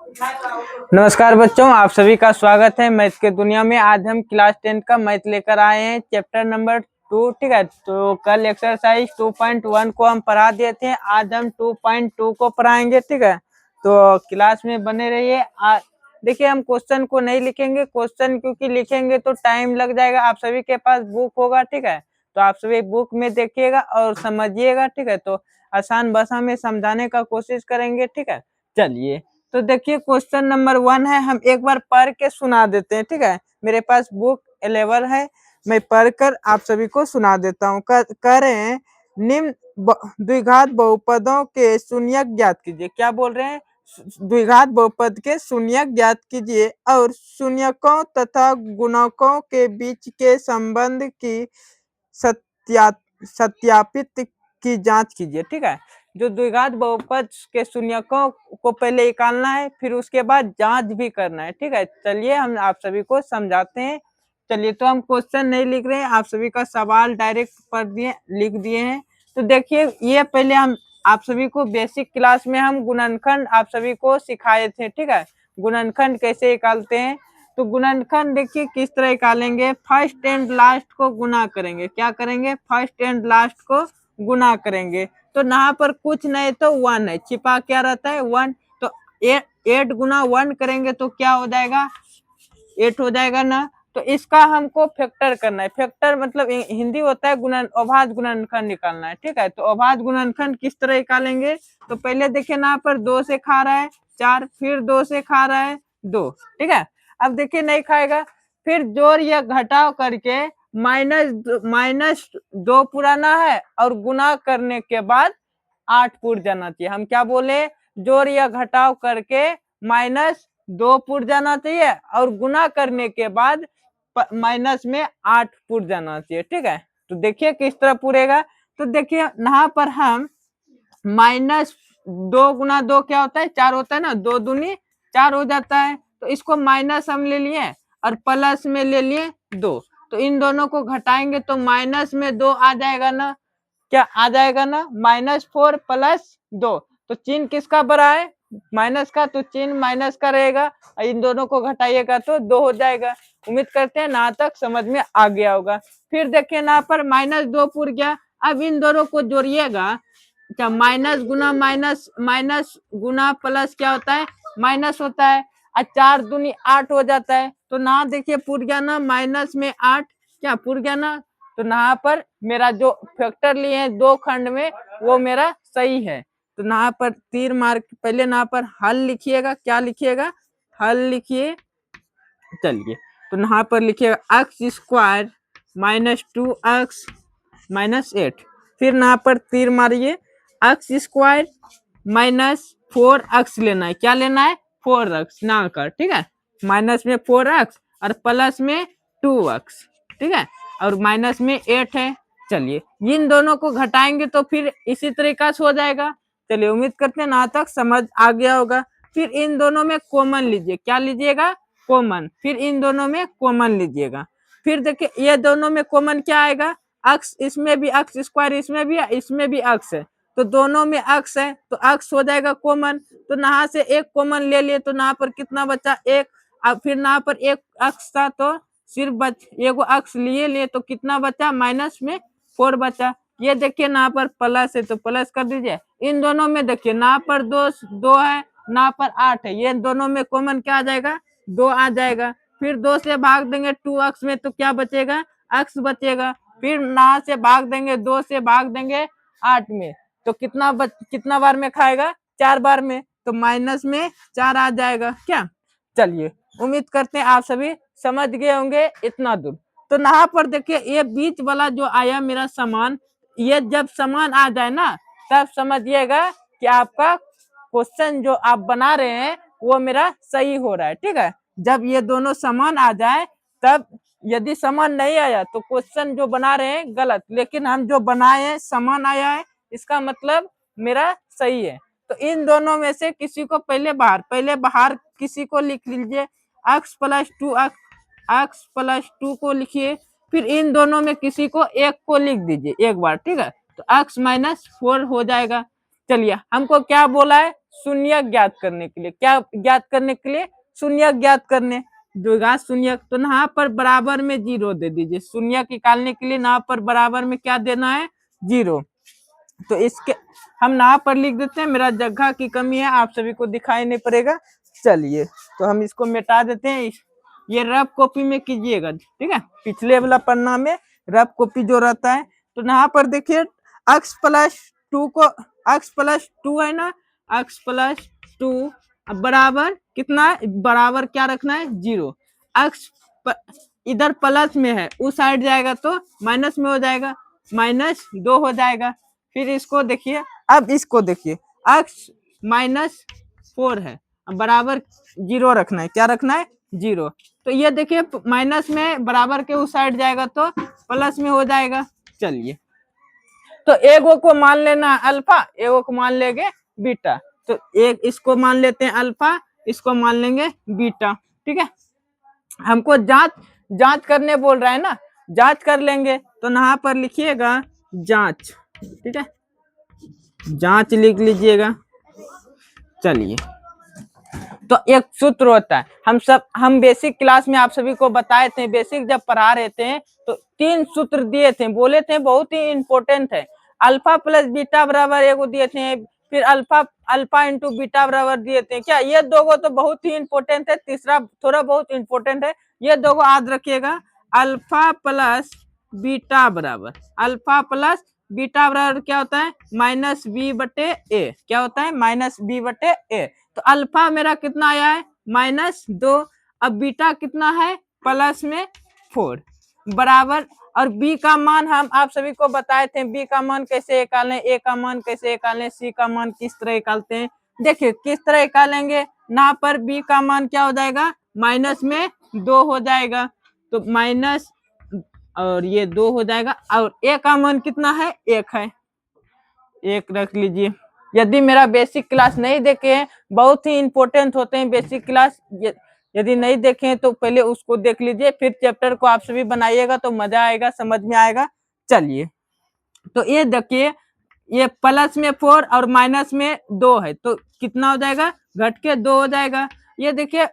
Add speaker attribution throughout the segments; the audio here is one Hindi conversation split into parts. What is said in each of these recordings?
Speaker 1: नमस्कार बच्चों, आप सभी का स्वागत है मैथ के दुनिया में। आज हम क्लास 10 का मैथ लेकर आए हैं, चैप्टर नंबर 2। ठीक है, तो कल एक्सरसाइज 2.1 को हम पढ़ा दिए थे, आज हम 2.2 को पढ़ाएंगे। ठीक है, तो क्लास में बने रहिए। देखिए, हम क्वेश्चन को नहीं लिखेंगे, क्वेश्चन क्योंकि लिखेंगे तो टाइम लग जाएगा। आप सभी के पास बुक होगा, ठीक है, तो आप सभी बुक में देखिएगा और समझिएगा। ठीक है, तो आसान भाषा में समझाने का कोशिश करेंगे। ठीक है, चलिए, तो देखिए क्वेश्चन नंबर 1 है, हम एक बार पढ़ के सुना देते हैं। ठीक है, मेरे पास बुक अवेलेबल है, मैं पढ़कर आप सभी को सुना देता हूँ। कह रहे हैं निम्न द्विघात बहुपदों के शून्यक ज्ञात कीजिए। क्या बोल रहे हैं? द्विघात बहुपद के शून्यक ज्ञात कीजिए और शून्यकों तथा गुणकों के बीच के संबंध की सत्यापित की जांच कीजिए। ठीक है, जो द्विघात बहुपद के शून्यकों को पहले निकालना है, फिर उसके बाद जांच भी करना है। ठीक है, चलिए हम आप सभी को समझाते हैं। चलिए, तो हम क्वेश्चन नहीं लिख रहे हैं, आप सभी का सवाल डायरेक्ट पढ़ दिए, लिख दिए हैं। तो देखिए, ये पहले हम आप सभी को बेसिक क्लास में हम गुणनखंड आप सभी को सिखाए थे। ठीक है, गुणनखंड कैसे निकालते हैं। तो गुणनखंड देखिए किस तरह निकालेंगे, फर्स्ट एंड लास्ट को गुना करेंगे। क्या करेंगे? फर्स्ट एंड लास्ट को गुना करेंगे। तो यहाँ पर कुछ नहीं तो 1 है, छिपा क्या रहता है? 1। तो 8 गुना 1 करेंगे तो क्या हो जाएगा? 8 हो जाएगा ना। तो इसका हमको फैक्टर करना है। फैक्टर मतलब हिंदी होता है अभाज्य गुणनखंड निकालना है। ठीक है, तो अभाज्य गुणनखंड किस तरह निकालेंगे? तो पहले देखिए, यहाँ पर 2 से खा रहा है 4, फिर 2 से खा रहा है 2। ठीक है, अब देखिए नहीं खाएगा, फिर जोड़ या घटाव करके माइनस 2 पुराना है और गुना करने के बाद 8 पुर जाना चाहिए। हम क्या बोले? जोड़ या घटाव करके -2 पुर जाना चाहिए और गुना करने के बाद माइनस में 8 पुर जाना चाहिए। ठीक है, तो देखिए किस तरह पुरेगा। तो देखिए यहाँ पर हम -2 गुना 2 क्या होता है? 4 होता है ना, 2 दूनी 4 हो जाता है। तो इसको माइनस हम ले लिए और प्लस में ले लिए 2। तो इन दोनों को घटाएंगे तो माइनस में 2 आ जाएगा ना। क्या आ जाएगा ना? -4 प्लस 2। तो चिन्ह किसका बड़ा है? माइनस का, तो चिन्ह माइनस का रहेगा। इन दोनों को घटाइएगा तो 2 हो जाएगा। उम्मीद करते हैं ना तक समझ में आ गया होगा। फिर देखिए यहाँ पर -2 पुर गया। अब इन दोनों को जोड़िएगा। क्या माइनस गुना माइनस, माइनस गुना प्लस क्या होता है? माइनस होता है। और 4 दूनी 8 हो जाता है। तो ना देखिए पुर गया ना, माइनस में 8 क्या पुर गया ना। तो यहाँ पर मेरा जो फैक्टर लिए हैं 2 खंड में वो मेरा सही है। तो यहाँ पर तीर मार, पहले यहाँ पर हल लिखिएगा। क्या लिखिएगा? हल लिखिए। चलिए, तो यहाँ पर लिखिएगा x² -2x -8। फिर यहाँ पर तीर मारिए, x² -4x लेना है। क्या लेना है? 4x ना कर। ठीक है, माइनस में 4x और प्लस में 2x। ठीक है, और माइनस में 8 है। चलिए, इन दोनों को घटाएंगे तो फिर इसी तरीका से हो जाएगा। चलिए, उम्मीद करते हैं ना तक समझ आ गया होगा। फिर इन दोनों में कॉमन लीजिए। क्या लीजिएगा? कॉमन। फिर इन दोनों में कॉमन लीजिएगा। फिर देखिए ये दोनों में कॉमन क्या आएगा? अक्स, इसमें भी x² इसमें भी है, इसमें भी अक्स है। तो दोनों में अक्स है तो अक्स हो जाएगा कॉमन। तो यहाँ से एक कॉमन ले लिए तो यहाँ पर कितना बचा? 1। अब फिर यहाँ पर एक अक्स था तो सिर्फ एगो अक्स लिए तो कितना बचा? माइनस में 4 बचा। ये देखिए यहाँ पर प्लस है तो प्लस कर दीजिए। इन दोनों में देखिए यहाँ पर 2 है, यहाँ पर 8 है। ये दोनों में कॉमन क्या आ जाएगा? 2 आ जाएगा। फिर 2 से भाग देंगे 2x में तो क्या बचेगा? x बचेगा। फिर यहाँ से भाग देंगे, 2 से भाग देंगे 8 में तो कितना बार में खाएगा? 4 बार में। तो माइनस में 4 आ जाएगा। क्या? चलिए, उम्मीद करते हैं आप सभी समझ गए होंगे इतना दूर। तो यहाँ पर देखिए ये बीच वाला जो आया मेरा समान, ये जब समान आ जाए ना तब समझिएगा कि आपका क्वेश्चन जो आप बना रहे हैं वो मेरा सही हो रहा है। ठीक है, जब ये दोनों समान आ जाए तब, यदि समान नहीं आया तो क्वेश्चन जो बना रहे हैं गलत, लेकिन हम जो बनाए हैं समान आया है, इसका मतलब मेरा सही है। तो इन दोनों में से किसी को पहले बाहर किसी को लिख लीजिए। x+2 को लिखिए। फिर इन दोनों में किसी को एक को लिख दीजिए एक बार। ठीक है, तो x -4 हो जाएगा। चलिए, हमको क्या बोला है? शून्य ज्ञात करने के लिए, क्या ज्ञात करने के लिए, शून्य ज्ञात करने, द्विघात शून्य। तो यहाँ पर बराबर में 0 दे दीजिए, शून्य निकालने के लिए यहाँ पर बराबर में क्या देना है, 0। तो इसके हम यहाँ पर लिख देते हैं, मेरा जगह की कमी है, आप सभी को दिखाई नहीं पड़ेगा। चलिए तो हम इसको मिटा देते हैं, ये रफ कॉपी में कीजिएगा, ठीक है, पिछले वाला पन्ना में रफ कॉपी जो रहता है। तो यहाँ पर देखिए x प्लस 2 को, x प्लस 2 है ना, x प्लस 2 अब बराबर कितना है, बराबर क्या रखना है, 0। x इधर प्लस में है, उस साइड जाएगा तो माइनस में हो जाएगा, -2 हो जाएगा। फिर इसको देखिए, अब इसको देखिए, x -4 है, अब बराबर 0 रखना है, क्या रखना है, 0। तो ये देखिए माइनस में बराबर के उस साइड जाएगा तो प्लस में हो जाएगा। चलिए तो एगो को मान लेना अल्फा, एगो को मान लेंगे बीटा। तो एक इसको मान लेते हैं अल्फा, इसको मान लेंगे बीटा, ठीक है। हमको जांच करने बोल रहा है ना, जांच कर लेंगे। तो यहाँ पर लिखिएगा जांच, ठीक है, जांच लिख लीजिएगा। चलिए तो एक सूत्र होता है, हम बेसिक क्लास में आप सभी को बताए थे, बेसिक जब पढ़ा रहे थे तो 3 सूत्र दिए थे, बोले थे बहुत ही इंपॉर्टेंट है। अल्फा प्लस बीटा बराबर एगो दिए थे, फिर अल्फा इंटू बीटा बराबर दिए थे। क्या ये दोगो तो बहुत ही इंपॉर्टेंट है, तीसरा थोड़ा बहुत इंपॉर्टेंट है, ये दोगो याद रखिएगा। अल्फा प्लस बीटा बराबर, अल्फा प्लस बीटा बराबर क्या होता है, -b/a, क्या होता है, -b/a। तो अल्फा मेरा कितना आया है, -2, अब बीटा कितना है, +4 बराबर, और बी का मान हम आप सभी को बताए थे, बी का मान कैसे निकालें, ए का मान कैसे निकालें, सी का मान किस तरह निकालते हैं। देखिए किस तरह निकालेंगे, ना पर बी का मान क्या हो जाएगा, -2 हो जाएगा, तो माइनस और ये 2 हो जाएगा, और ए का मान कितना है, 1 है, 1 रख लीजिए। यदि मेरा बेसिक क्लास नहीं देखे हैं, बहुत ही इंपॉर्टेंट होते हैं बेसिक क्लास, यदि नहीं देखे हैं तो पहले उसको देख लीजिए, फिर चैप्टर को आप सभी बनाइएगा तो मजा आएगा, समझ में आएगा। चलिए तो ये देखिए, ये प्लस में 4 और माइनस में 2 है, तो कितना हो जाएगा, घट के 2 हो जाएगा। ये देखिए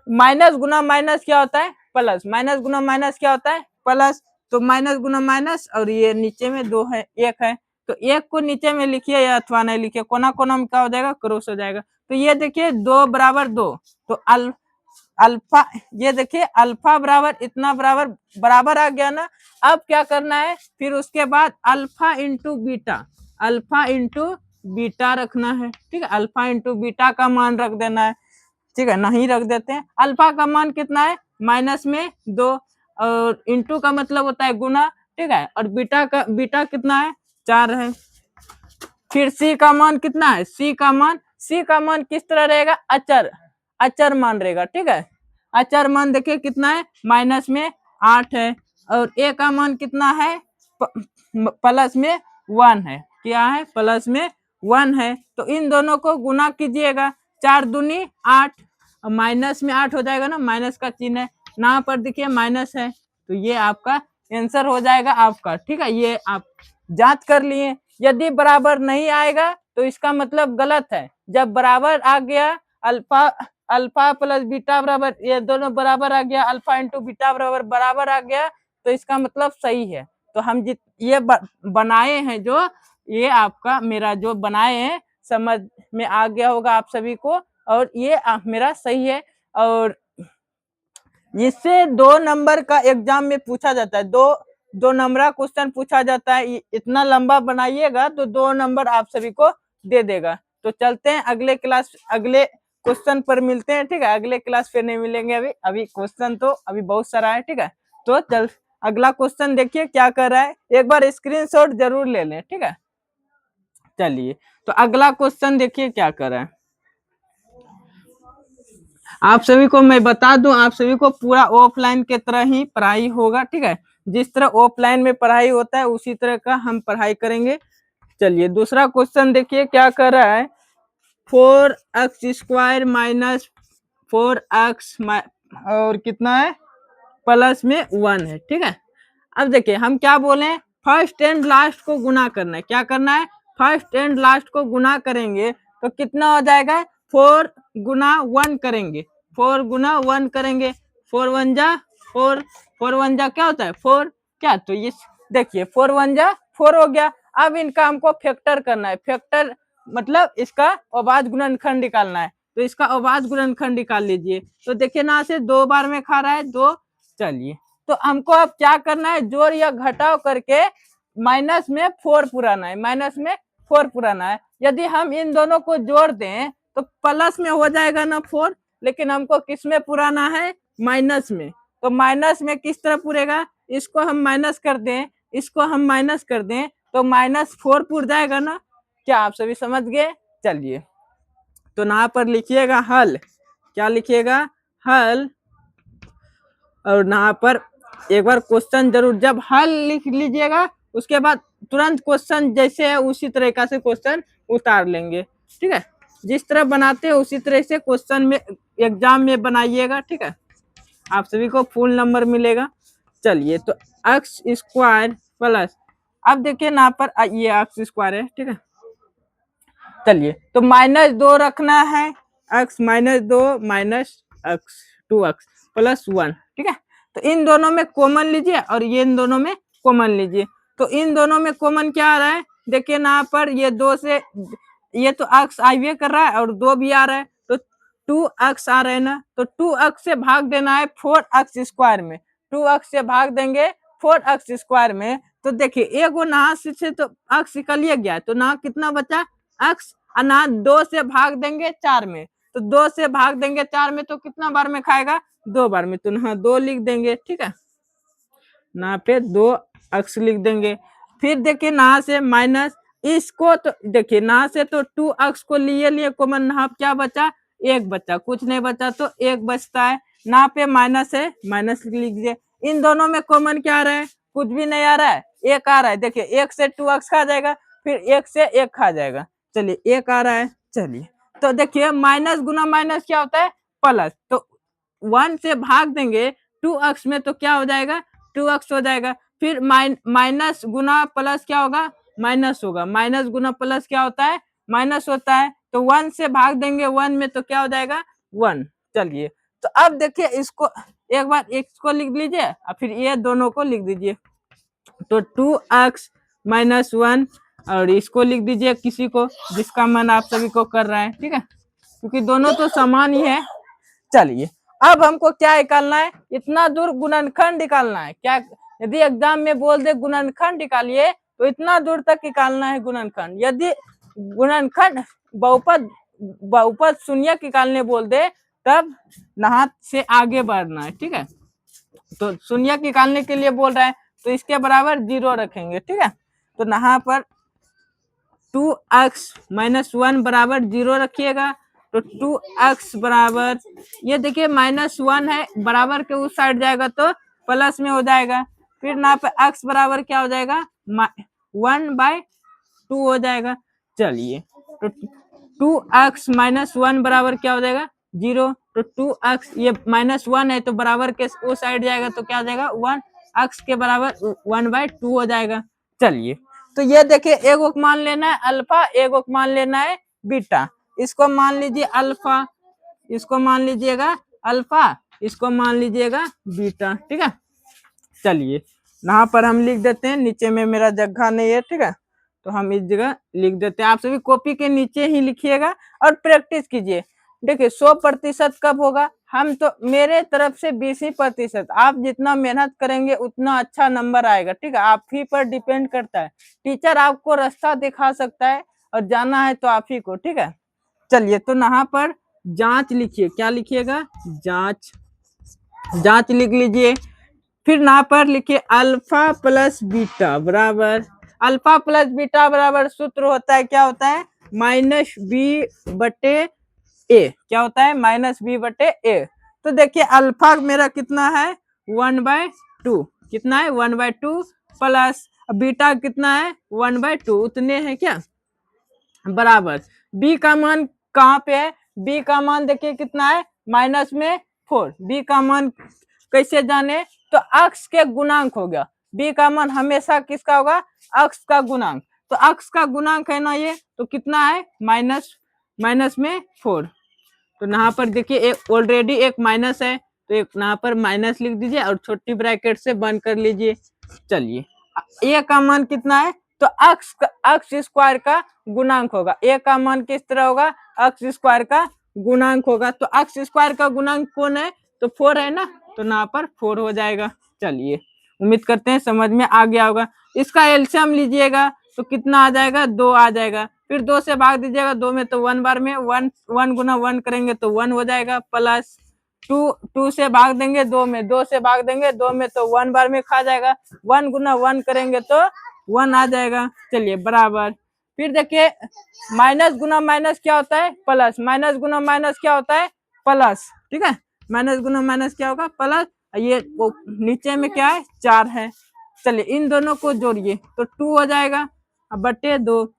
Speaker 1: माइनस गुना माइनस क्या होता है, प्लस, माइनस गुना माइनस क्या होता है, प्लस। तो माइनस गुना माइनस, और ये नीचे में 2 है, 1 है, तो 1 को नीचे में लिखिए या अथवा नहीं लिखिए, कोना कोना में क्या हो जाएगा, क्रॉस हो जाएगा। तो ये देखिए 2 बराबर 2, तो अल्फा, ये देखिए अल्फा बराबर इतना बराबर आ गया ना। अब क्या करना है, फिर उसके बाद alpha into beta, alpha into beta रखना है, ठीक है, अल्फा इंटू बीटा का मान रख देना है, ठीक है, नहीं रख देते हैं। अल्फा का मान कितना है, -2, और इंटू का मतलब होता है गुना, ठीक है, और बीटा कितना है, 4 है। फिर सी का मान कितना है, सी का मान किस तरह रहेगा, अचर मान रहेगा, ठीक है, अचर मान देखिए कितना है, -8 है, और ए का मान कितना है, +1 है, क्या है, +1 है। तो इन दोनों को गुना कीजिएगा, 4 दूनी 8, और -8 हो जाएगा ना, माइनस का चिन्ह है, यहाँ पर देखिए माइनस है, तो ये आपका आंसर हो जाएगा आपका, ठीक है। ये आप जांच कर लिए, यदि बराबर नहीं आएगा तो इसका मतलब गलत है। जब बराबर आ गया, अल्फा प्लस बीटा बराबर, ये दोनों बराबर आ गया, अल्फा इंटू बीटा बराबर आ गया, तो इसका मतलब सही है। तो हम ये बनाए हैं, जो ये आपका मेरा जो बनाए हैं, समझ में आ गया होगा आप सभी को, और ये मेरा सही है। और इससे 2 नंबर का एग्जाम में पूछा जाता है, दो नंबर का क्वेश्चन पूछा जाता है। इतना लंबा बनाइएगा तो 2 नंबर आप सभी को दे देगा। तो चलते हैं अगले क्वेश्चन पर मिलते हैं, ठीक है, अगले क्लास पे नहीं मिलेंगे, अभी क्वेश्चन तो अभी बहुत सारा है, ठीक है। तो चल अगला क्वेश्चन देखिए क्या कर रहा है, एक बार स्क्रीनशॉट जरूर ले लें, ठीक है। चलिए तो अगला क्वेश्चन देखिए क्या कर रहा है। आप सभी को मैं बता दूं, आप सभी को पूरा ऑफलाइन के तरह ही पढ़ाई होगा, ठीक है, जिस तरह ऑफलाइन में पढ़ाई होता है उसी तरह का हम पढ़ाई करेंगे। चलिए दूसरा क्वेश्चन देखिए क्या कर रहा है, 4x² माइनस 4x और कितना है, +1 है, ठीक है। अब देखिए हम क्या बोले, फर्स्ट एंड लास्ट को गुना करना है, क्या करना है, फर्स्ट एंड लास्ट को गुना करेंगे तो कितना हो जाएगा, 4 गुना 1 करेंगे, 4 गुना 1 करेंगे, 4 1 जा 4, 4 1 जा क्या होता है 4, क्या तो ये देखिए 4 1 जा 4 हो गया। अब इनका हमको फैक्टर करना है, फैक्टर मतलब इसका अभाज्य गुणनखंड निकालना है, तो इसका अभाज्य गुणनखंड निकाल लीजिए। तो देखिए ना से 2 बार में खा रहा है 2, चलिए तो हमको अब क्या करना है, जोड़ या घटाव करके माइनस में 4 पुराना है, माइनस में 4 पुराना है। यदि हम इन दोनों को जोड़ दें तो प्लस में हो जाएगा ना 4, लेकिन हमको किस में पुराना है, माइनस में। तो माइनस में किस तरह पुरेगा, इसको हम माइनस कर दें, इसको हम माइनस कर दें तो -4 पुर जाएगा ना, क्या आप सभी समझ गए। चलिए तो यहाँ पर लिखिएगा हल, क्या लिखिएगा, हल। और यहाँ पर एक बार क्वेश्चन जरूर, जब हल लिख लीजिएगा उसके बाद तुरंत क्वेश्चन जैसे है उसी तरीका से क्वेश्चन उतार लेंगे, ठीक है। जिस तरह बनाते हैं उसी तरह से क्वेश्चन में एग्जाम में बनाइएगा, ठीक है, आप सभी को फुल नंबर मिलेगा। चलिए तो एक्स स्क्वायर प्लस, अब देखिए ना पर ये एक्स स्क्वायर है, ठीक है। चलिए तो -2 रखना है, x -2 minus x 2x plus 1, ठीक है। तो इन दोनों में कॉमन लीजिए और ये इन दोनों में कॉमन लीजिए। तो इन दोनों में कॉमन क्या आ रहा है, देखिए ना पर ये 2 से ये तो x आइए कर रहा है और 2 भी आ रहा है, तो 2x आ रहा है ना, तो 2x से भाग देना है 4x स्क्वायर में, 2x से भाग देंगे 4x स्क्वायर में। तो देखिए एगो नहा से तो x निकलिए गया, तो ना कितना बचा x, अना 2 से भाग देंगे 4 में, तो 2 से भाग देंगे 4 में तो कितना बार में खाएगा, 2 बार में, तो यहाँ 2 लिख देंगे, ठीक है, ना पे 2x लिख देंगे। फिर देखिए ना से माइनस, इसको तो देखिए ना से तो 2x को लिए कॉमन, ना क्या बचा, 1 बचा, कुछ नहीं बचा तो 1 बचता है, ना पे माइनस है, माइनस लिख दीजिए। इन दोनों में कॉमन क्या आ रहा है, कुछ भी नहीं आ रहा है, 1 आ रहा है, देखिए 1 से 2x खा जाएगा, फिर 1 से 1 खा जाएगा, चलिए 1 आ रहा है। चलिए तो देखिए माइनस गुना माइनस क्या होता है, प्लस, तो 1 से भाग देंगे 2x में तो क्या हो जाएगा, 2x हो जाएगा। फिर माइनस गुना प्लस क्या होगा, माइनस होगा, माइनस गुना प्लस क्या होता है, माइनस होता है। तो 1 से भाग देंगे 1 में तो क्या हो जाएगा 1। चलिए तो अब देखिए इसको एक बार x को लिख लीजिए और फिर ये दोनों को लिख दीजिए, तो 2x माइनस 1, और इसको लिख दीजिए किसी को जिसका मन आप सभी को कर रहा है, ठीक है, क्योंकि दोनों तो समान ही है। चलिए अब हमको क्या निकालना है, इतना दूर गुणनखंड निकालना है, क्या यदि एग्जाम में बोल दे गुणनखंड निकालिए तो इतना दूर तक निकालना है गुणनखंड। यदि गुणनखंड बहुपद बहुपद शून्य निकालने बोल दे तब नहा से आगे बढ़ना है, ठीक है। तो शून्य निकालने के लिए बोल रहा है तो इसके बराबर 0 रखेंगे, ठीक है। तो नहा पर 2x माइनस 1 बराबर 0 रखिएगा, तो 2x बराबर, ये देखिए -1 है, बराबर के उस साइड जाएगा तो प्लस में हो जाएगा, फिर ना पे x बराबर क्या हो जाएगा 1/2 हो जाएगा। चलिए तो 2x माइनस 1 बराबर क्या हो जाएगा 0, तो 2x ये -1 है तो बराबर के उस साइड जाएगा तो क्या हो जाएगा 1, x के बराबर 1/2 हो जाएगा। चलिए तो ये देखिए एगो को मान लेना है अल्फा, एगो को मान लेना है बीटा, इसको मान लीजिए अल्फा, इसको मान लीजिएगा अल्फा, इसको मान लीजिएगा बीटा, ठीक है। चलिए यहाँ पर हम लिख देते हैं, नीचे में मेरा जगह नहीं है, ठीक है, तो हम इस जगह लिख देते हैं। आप सभी कॉपी के नीचे ही लिखिएगा और प्रैक्टिस कीजिए। देखिए 100% कब होगा, हम तो मेरे तरफ से 20%, आप जितना मेहनत करेंगे उतना अच्छा नंबर आएगा, ठीक है, आप ही पर डिपेंड करता है। टीचर आपको रास्ता दिखा सकता है और जाना है तो आप ही को, ठीक है। चलिए तो यहाँ पर जांच लिखिए, क्या लिखिएगा, जांच, जांच लिख लीजिए। फिर यहाँ पर लिखिए अल्फा प्लस बीटा बराबर, अल्फा प्लस बीटा बराबर सूत्र होता है, क्या होता है -b/a, क्या होता है -b/a। तो देखिए अल्फा मेरा कितना है 1/2, कितना है 1/2 प्लस बीटा कितना है 1/2, उतने हैं क्या, बराबर b का मान कहाँ पे है, b का मान देखिए कितना है -4, b का मान कैसे जाने, तो अक्ष के गुणांक हो गया, b का मान हमेशा किसका होगा, अक्ष का गुणांक, तो अक्ष का गुणांक है ना ये, तो कितना है माइनस में 4। तो यहाँ पर देखिए एक ऑलरेडी एक माइनस है, तो एक यहाँ पर माइनस लिख दीजिए और छोटी ब्रैकेट से बंद कर लीजिए। चलिए ए का मान कितना है, तो अक्स स्क्वायर का गुणांक होगा। ए का मान किस तरह होगा, अक्स स्क्वायर का गुणांक होगा। तो अक्स स्क्वायर का गुणांक कौन है, तो 4 है ना, तो यहाँ पर 4 हो जाएगा। चलिए उम्मीद करते हैं समझ में आ गया होगा। इसका एलसीएम लीजिएगा तो कितना आ जाएगा, 2 आ जाएगा। फिर 2 से भाग दीजिएगा, 2 में तो 1 बार में 1 गुना 1 करेंगे तो 1 हो जाएगा, प्लस 2 से भाग देंगे 2 में, 2 से भाग देंगे 2 में तो 1 बार में खा जाएगा, 1 गुना 1 करेंगे तो 1 आ जाएगा। चलिए बराबर। फिर देखिए माइनस गुना माइनस क्या होता है, प्लस, माइनस गुना माइनस क्या होता है, प्लस। ठीक है, माइनस गुना माइनस क्या होगा, प्लस। ये नीचे में क्या है, 4 है। चलिए इन दोनों को जोड़िए तो 2 हो जाएगा, अब बटे 2,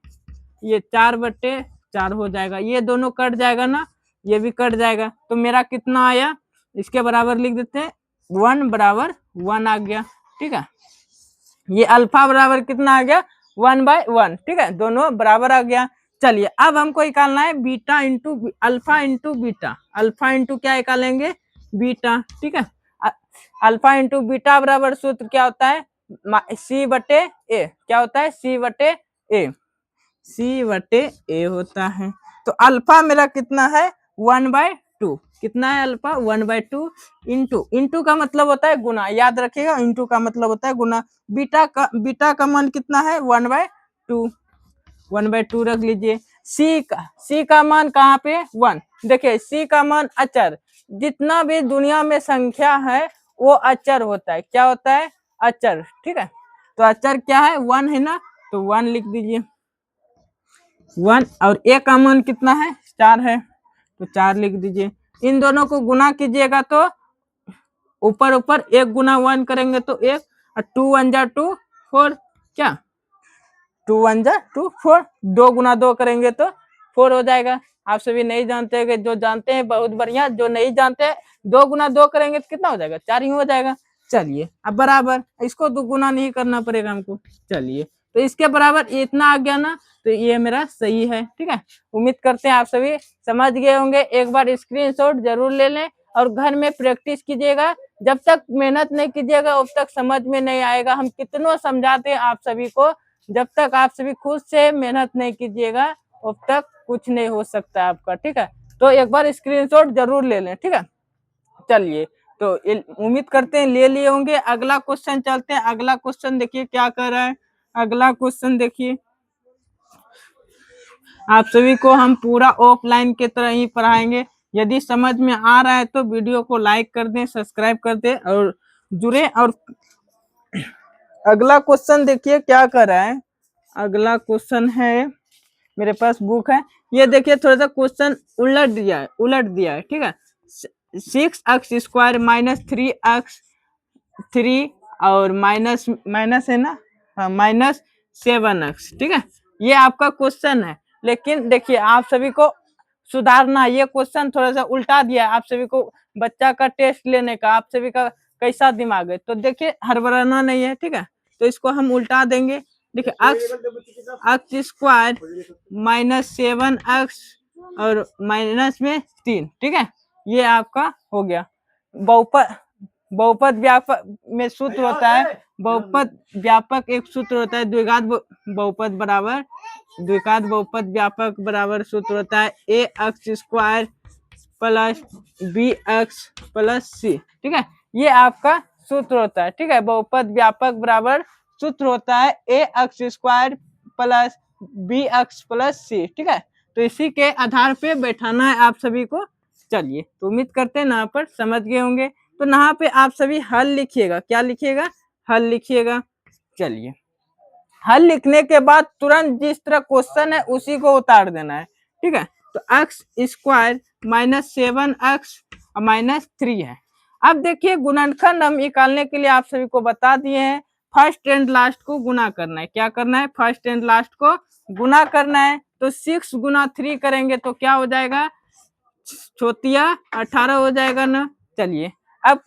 Speaker 1: ये 4/4 हो जाएगा। ये दोनों कट जाएगा ना, ये भी कट जाएगा, तो मेरा कितना आया, इसके बराबर लिख देते हैं 1 बराबर 1 आ गया। ठीक है, ये अल्फा बराबर कितना आ गया, 1/1। ठीक है, दोनों बराबर आ गया। चलिए अब हमको निकालना है beta into alpha into beta. Alpha into क्या निकालेंगे, बीटा। ठीक है, अल्फा इंटू बीटा बराबर सूत्र क्या होता है, C/A। क्या होता है, C/A। C/A होता है। तो अल्फा मेरा कितना है, 1/2। कितना है अल्फा, 1/2। इंटू का मतलब होता है गुना, याद रखिएगा, इंटू का मतलब होता है गुना। बीटा का मान कितना है, 1/2। 1/2 रख लीजिए। सी का मान कहाँ पे, 1। देखिए सी का मान अचर, जितना भी दुनिया में संख्या है वो अचर होता है। क्या होता है, अचर। ठीक है, तो अचर क्या है, 1 है ना, तो 1 लिख दीजिए 1। और ए का मान कितना है, 4 है, तो 4 लिख दीजिए। इन दोनों को गुना कीजिएगा तो ऊपर ऊपर 1 गुना 1 करेंगे तो 1, और 2 1 जा 2 4, क्या 2 1 जा 2 4, 2 गुना 2 करेंगे तो 4 हो जाएगा। आप सभी नहीं जानते हैं, जो जानते हैं बहुत बढ़िया, जो नहीं जानते हैं 2 गुना 2 करेंगे तो कितना हो जाएगा, 4 ही हो जाएगा। चलिए अब बराबर, इसको तो गुना नहीं करना पड़ेगा हमको। चलिए तो इसके बराबर इतना आ गया ना, तो ये मेरा सही है। ठीक है, उम्मीद करते हैं आप सभी समझ गए होंगे। एक बार स्क्रीनशॉट जरूर ले लें और घर में प्रैक्टिस कीजिएगा। जब तक मेहनत नहीं कीजिएगा उब तक समझ में नहीं आएगा। हम कितनों समझाते हैं आप सभी को, जब तक आप सभी खुद से मेहनत नहीं कीजिएगा उब तक कुछ नहीं हो सकता आपका। ठीक है, तो एक बार स्क्रीनशॉट जरूर ले लें। ठीक है, चलिए तो उम्मीद करते हैं ले लिए होंगे। अगला क्वेश्चन चलते हैं। अगला क्वेश्चन देखिए क्या कर रहा है। अगला क्वेश्चन देखिए, आप सभी को हम पूरा ऑफलाइन के तरह ही पढ़ाएंगे। यदि समझ में आ रहा है तो वीडियो को लाइक कर दें, सब्सक्राइब कर दें और जुड़े। और अगला क्वेश्चन देखिए क्या कर रहा है। अगला क्वेश्चन है, मेरे पास बुक है, ये देखिए थोड़ा सा क्वेश्चन उलट दिया है। ठीक है, 6x² माइनस 3x3 और माइनस है ना, हाँ माइनस 7x। ठीक है, ये आपका क्वेश्चन है, लेकिन देखिए आप सभी को सुधारना। ये क्वेश्चन थोड़ा सा उल्टा दिया है आप सभी को, बच्चा का टेस्ट लेने का आप सभी का कैसा दिमाग है, तो देखिए हड़बड़ाना नहीं है। ठीक है, तो इसको हम उल्टा देंगे। देखिए x² माइनस 7x और माइनस में 3। ठीक है, ये आपका हो गया। बहुपद व्यापक में सूत्र होता है, बहुपद व्यापक एक सूत्र होता है, द्विघात बहुपद व्यापक बराबर सूत्र होता है ax² plus bx plus c। ठीक है, ये आपका सूत्र होता है। ठीक है, बहुपद व्यापक बराबर सूत्र होता है ax² plus bx plus c। ठीक है, तो इसी के आधार पे बैठाना है आप सभी को। चलिए तो उम्मीद करते हैं यहाँ पर समझ गए होंगे। तो यहाँ पे आप सभी हल लिखिएगा। क्या लिखिएगा, हल लिखिएगा। चलिए हल लिखने के बाद तुरंत जिस तरह क्वेश्चन है उसी को उतार देना है। ठीक है, तो x² माइनस 7x माइनस 3 है। अब देखिए गुणनखंड हम निकालने के लिए आप सभी को बता दिए हैं, फर्स्ट एंड लास्ट को गुना करना है। क्या करना है, फर्स्ट एंड लास्ट को गुना करना है। तो 6 गुना 3 करेंगे तो क्या हो जाएगा, छोटिया 18 हो जाएगा ना। चलिए अब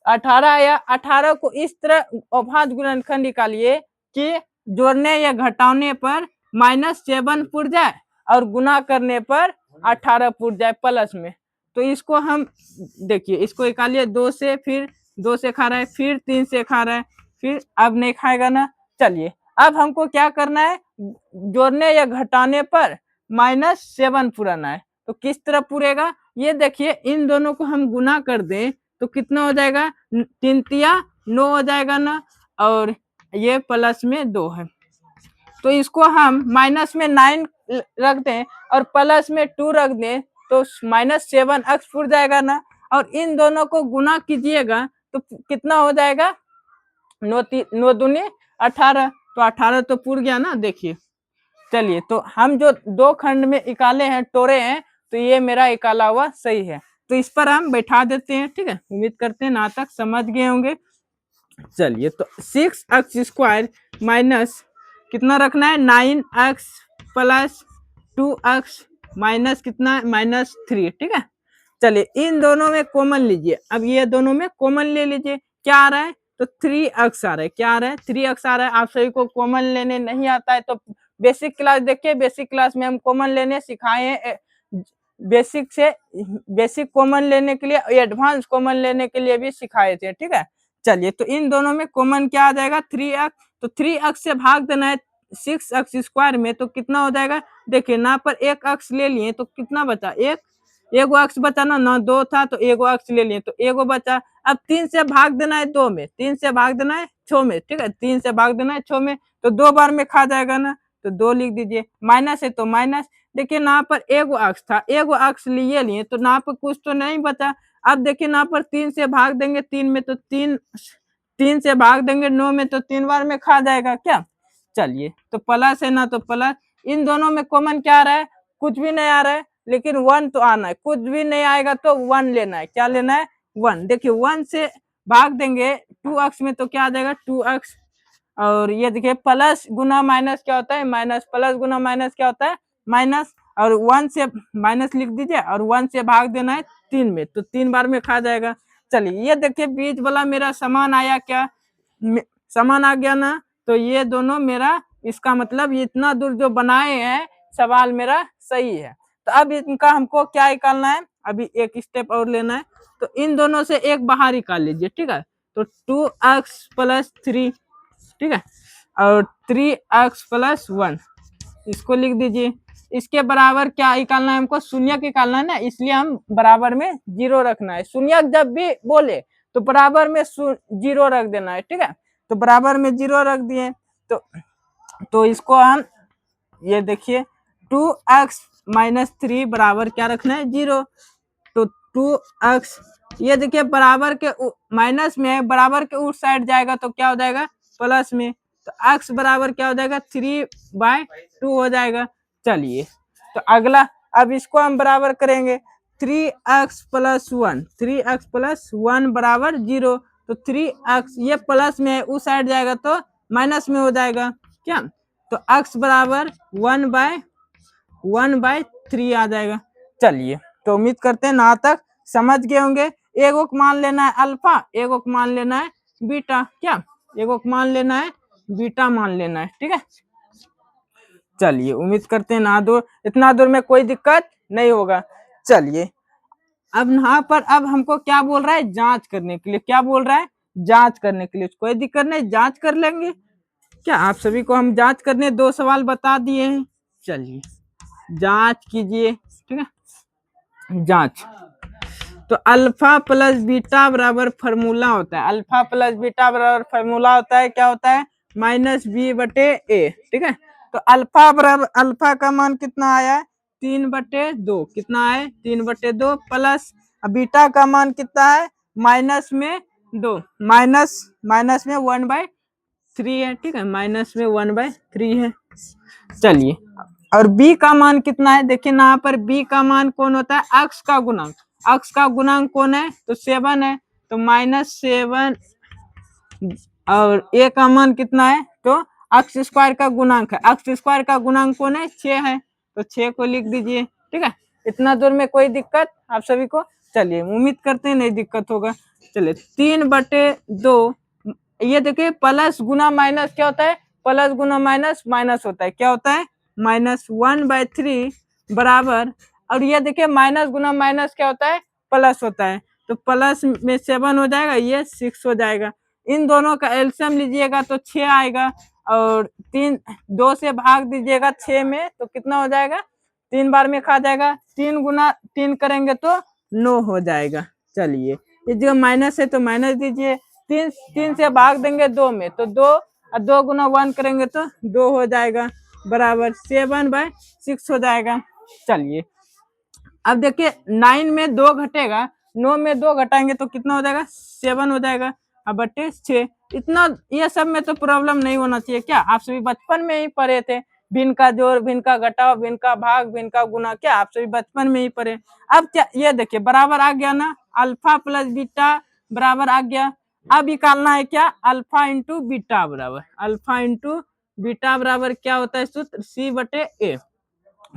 Speaker 1: 18 या 18 को इस तरह अभाज्य गुणनखंड निकालिए कि जोड़ने या घटाने पर -7 पुर जाए और गुना करने पर 18 फुट जाए प्लस में, तो इसको हम देखिए इसको निकालिए, 2 से, फिर 2 से खा रहा है, फिर 3 से खा रहा है, फिर अब नहीं खाएगा ना। चलिए अब हमको क्या करना है, जोड़ने या घटाने पर -7 पुराना है, तो किस तरह पूरेगा, ये देखिए इन दोनों को हम गुना कर दें तो कितना हो जाएगा, 3 तिया 9 हो जाएगा ना, और ये प्लस में 2 है, तो इसको हम माइनस में 9 रख दें और प्लस में 2 रख दें तो -7 अक्स पुर जाएगा ना, और इन दोनों को गुना कीजिएगा तो कितना हो जाएगा, 9 दूनी 18, तो 18 तो पुर गया ना। देखिए चलिए, तो हम जो 2 खंड में निकाले हैं, तोड़े हैं, तो ये मेरा निकाला हुआ सही है, तो इस पर हम बैठा देते हैं। ठीक है, उम्मीद करते हैं ना तक समझ गए होंगे। चलिए, तो 6x² माइनस कितना रखना है, 9x प्लस 2x माइनस कितना, -3। ठीक है, चलिए इन दोनों में कॉमन लीजिए, अब ये दोनों में कॉमन ले लीजिए, क्या आ रहा है, तो 3x आ रहा है, क्या आ रहा है, 3x आ रहा है। आप सभी को कॉमन लेने नहीं आता है तो बेसिक क्लास देखिए, बेसिक क्लास में हम कॉमन लेने सिखाए हैं, बेसिक से बेसिक कॉमन लेने के लिए, एडवांस कॉमन लेने के लिए भी सिखाए थे। ठीक है, चलिए तो इन दोनों में कॉमन क्या आ जाएगा, 3x, तो 3x से भाग देना है 6x² में, तो कितना हो जाएगा, देखिए यहाँ पर एक अक्स ले लिए तो कितना बचा, एगो अक्स बचा ना 2 था तो एगो अक्स ले लिए तो एगो बचा। अब 3 से भाग देना है 2 में, 3 से भाग देना है 6 में। ठीक है, 3 से भाग देना है 6 में, तो 2 बार में खा जाएगा ना, तो 2 लिख दीजिए, माइनस है तो माइनस। देखिए यहाँ पर एगो अक्स था, एगो अक्स लिए तो यहाँ पर कुछ तो नहीं बचा। अब देखिए यहाँ पर 3 से भाग देंगे 3 में, तो 3 से भाग देंगे 9 में, तो 3 बार में खा जाएगा क्या। चलिए, तो प्लस है ना, तो प्लस, इन दोनों में कॉमन क्या आ रहा है, कुछ भी नहीं आ रहा है, लेकिन 1 तो आना है, कुछ भी नहीं आएगा तो 1 लेना है, क्या लेना है, 1। देखिए 1 से भाग देंगे 2x में तो क्या आ जाएगा, 2x, और ये देखिए प्लस गुना माइनस क्या होता है, माइनस, प्लस गुना माइनस क्या होता है, माइनस, और 1 से माइनस लिख दीजिए, और 1 से भाग देना है 3 में, तो 3 बार में खा जाएगा। चलिए ये देखिए बीच वाला मेरा समान आया, क्या समान आ गया ना, तो ये दोनों मेरा, इसका मतलब ये इतना दूर जो बनाए हैं सवाल मेरा सही है। तो अब इनका हमको क्या निकालना है, अभी एक स्टेप और लेना है, तो इन दोनों से एक बाहर निकाल लीजिए। ठीक है, तो 2x प्लस 3, ठीक है, और 3x प्लस 1 इसको लिख दीजिए। इसके बराबर क्या निकालना है हमको, शून्य निकालना है ना, इसलिए हम बराबर में 0 रखना है। शून्य जब भी बोले तो बराबर में 0 रख देना है। ठीक है, तो बराबर में 0 रख दिए, तो इसको हम, ये देखिए 2x माइनस 3 बराबर क्या रखना है, 0, तो 2x, ये देखिए बराबर के माइनस में है, बराबर के उस साइड जाएगा तो क्या हो जाएगा, प्लस में, तो x बराबर क्या हो जाएगा, 3/2 हो जाएगा। चलिए, तो अगला, अब इसको हम बराबर करेंगे, 3x प्लस 1, 3x प्लस 1 बराबर 0, तो 3x ये प्लस में है, उस साइड जाएगा तो माइनस में हो जाएगा क्या, तो x बराबर 1/3 आ जाएगा। चलिए, तो उम्मीद करते हैं ना तक समझ गए होंगे। एगो को मान लेना है अल्फा, एगो को मान लेना है बीटा, क्या, एगो को मान लेना है बीटा मान लेना है। ठीक है, चलिए उम्मीद करते हैं ना दूर, इतना दूर में कोई दिक्कत नहीं होगा। चलिए, अब यहाँ पर अब हमको क्या बोल रहा है, जांच करने के लिए, क्या बोल रहा है, जांच करने के लिए, कोई दिक्कत नहीं, जांच कर लेंगे। क्या आप सभी को हम जांच करने 2 सवाल बता दिए हैं। चलिए जांच कीजिए। ठीक है, जांच, तो अल्फा प्लस बीटा बराबर फॉर्मूला होता है, अल्फा प्लस बीटा बराबर फॉर्मूला होता है, क्या होता है, -b/a। ठीक है, तो अल्फा बराबर, अल्फा का मान कितना आया है, 3/2, कितना है, 3/2, प्लस बीटा का मान कितना है, माइनस में 2, माइनस में 1/3 है। ठीक है, माइनस में 1/3 है। चलिए, और b का मान कितना है, देखिए यहाँ पर b का मान कौन होता है, अक्ष का गुणांक, अक्ष का गुणांक कौन है, तो 7 है, तो -7, और a का मान कितना है, तो अक्ष स्क्वायर का गुणांक है, अक्ष स्क्वायर का गुणांक कौन है, 6 है, तो 6 को लिख दीजिए। ठीक है, इतना दूर में कोई दिक्कत आप सभी को। चलिए उम्मीद करते हैं नहीं दिक्कत होगा। चलिए 3/2, ये देखिए प्लस गुना माइनस क्या होता है, प्लस गुना माइनस माइनस होता है, क्या होता है, -1/3 बराबर और ये देखिए माइनस गुना माइनस क्या होता है, प्लस होता है, तो प्लस में 7 हो जाएगा, ये 6 हो जाएगा। इन दोनों का एलसीएम लीजिएगा तो 6 आएगा, और 2 से भाग दीजिएगा 6 में तो कितना हो जाएगा, 3 बार में खा जाएगा, 3 गुना 3 करेंगे तो 9 हो जाएगा। चलिए ये जो माइनस है तो माइनस दीजिए, 3 से भाग देंगे 2 में तो 2, और 2 गुना 1 करेंगे तो 2 हो जाएगा, बराबर 7/6 हो जाएगा। चलिए अब देखिए 9 में 2 घटेगा, 9 में 2 घटाएंगे तो कितना हो जाएगा, 7 हो जाएगा, अब बटे 6। इतना ये सब में तो प्रॉब्लम नहीं होना चाहिए क्या, आप सभी बचपन में ही पढ़े थे, भिन्न का जोड़, भिन्न का घटाव, भिन्न का भाग, भिन्न का गुना, क्या आप सभी बचपन में ही पढ़े। अब क्या ये देखिए बराबर आ गया ना, अल्फा प्लस बीटा बराबर आ गया। अब निकालना है क्या, अल्फा इंटू बीटा बराबर, अल्फा इंटू बीटा बराबर क्या होता है सूत्र, C/A।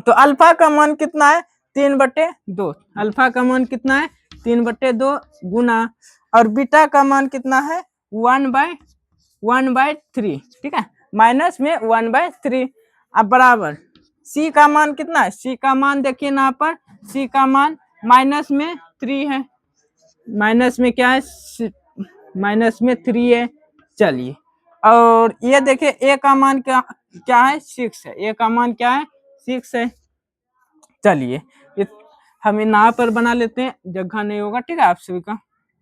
Speaker 1: तो अल्फा का मान कितना है, 3/2, अल्फा का मान कितना है 3/2 गुना, और बीटा का मान कितना है 1/3, ठीक है, माइनस में 1/3। अब बराबर सी का मान कितना है, सी का मान देखिए यहाँ पर, सी का मान माइनस में 3 है, माइनस में क्या है, माइनस में 3 है। चलिए और ये देखिए ए का मान क्या क्या है, 6 है, ए का मान क्या है 6 है। चलिए हम यहाँ पर बना लेते हैं, जगह नहीं होगा, ठीक है आप सभी का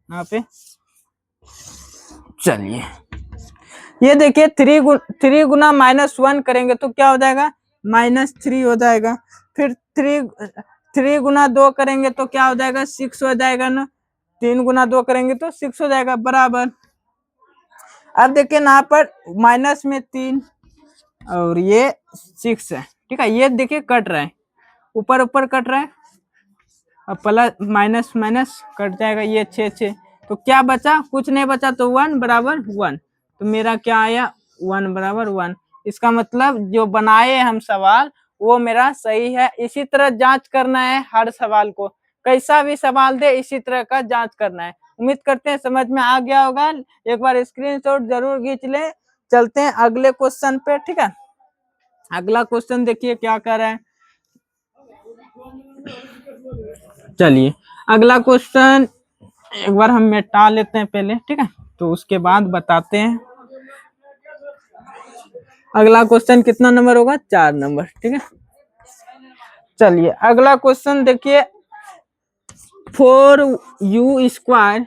Speaker 1: यहाँ पे। चलिए ये देखिए 3 गुना -1 करेंगे तो क्या हो जाएगा, -3 हो जाएगा, फिर 3 गुना 2 करेंगे तो क्या हो जाएगा, 6 हो जाएगा ना, 3 गुना 2 करेंगे तो 6 हो जाएगा, बराबर। अब देखिए यहाँ पर माइनस में 3 और ये 6 है, ठीक है, ये देखिए कट रहा है, ऊपर ऊपर कट रहा है, अब प्लस माइनस माइनस कट जाएगा, ये 6 तो क्या बचा, कुछ नहीं बचा, तो 1 बराबर 1, तो मेरा क्या आया 1 बराबर 1। इसका मतलब जो बनाए हम सवाल वो मेरा सही है। इसी तरह जांच करना है हर सवाल को, कैसा भी सवाल दे इसी तरह का जांच करना है। उम्मीद करते हैं समझ में आ गया होगा, एक बार स्क्रीनशॉट जरूर खींच ले। चलते हैं अगले क्वेश्चन पे, ठीक है, अगला क्वेश्चन देखिए क्या कर रहा है। चलिए अगला क्वेश्चन एक बार हम मिटा लेते हैं पहले, ठीक है, तो उसके बाद बताते हैं। अगला क्वेश्चन कितना नंबर होगा, 4 नंबर, ठीक है। चलिए अगला क्वेश्चन देखिए, 4u²